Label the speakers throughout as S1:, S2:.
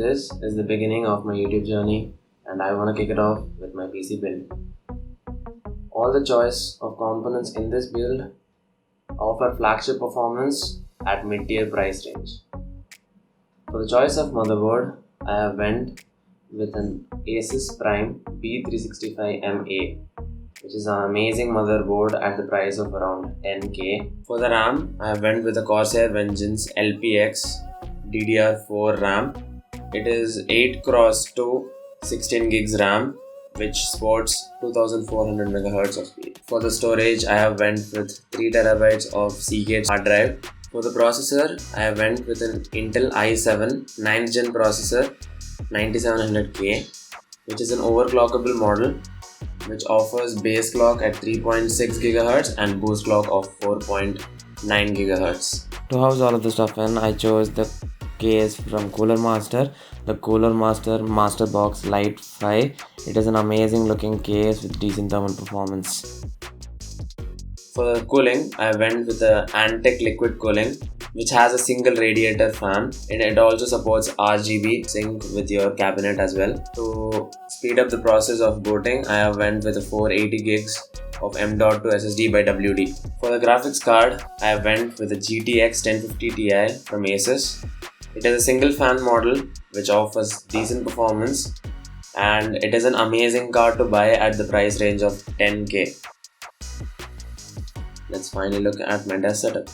S1: This is the beginning of my YouTube journey and I want to kick it off with my PC build. All the choice of components in this build offer flagship performance at mid-tier price range. For the choice of motherboard, I have went with an Asus Prime B365MA, which is an amazing motherboard at the price of around 10k. For the RAM, I have went with a Corsair Vengeance LPX DDR4 RAM. It is 8x2 16 gigs RAM, which sports 2400 MHz of speed. For the storage, I have went with 3TB of Seagate hard drive. For the processor, I have went with an Intel i7 9th gen processor 9700K, which is an overclockable model which offers base clock at 3.6 GHz and boost clock of 4.9 GHz. To house all of the stuff in, I chose the case from Cooler Master, the Cooler Master Master Box Lite 5. It is an amazing looking case with decent thermal performance. For the cooling, I went with the Antec liquid cooling, which has a single radiator fan, and it also supports RGB sync with your cabinet as well. To speed up the process of booting, I have went with a 480 gigs of M.2 SSD by WD. For the graphics card, I have went with a GTX 1050 Ti from Asus. It is a single fan model which offers decent performance, and it is an amazing card to buy at the price range of 10k. Let's finally look at my desk setup.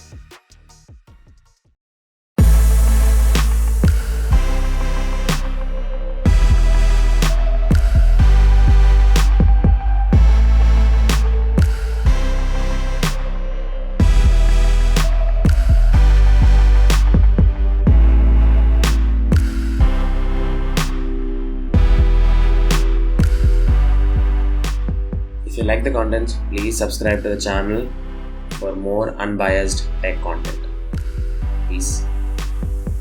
S1: If you like the content, please subscribe to the channel for more unbiased tech content. Peace.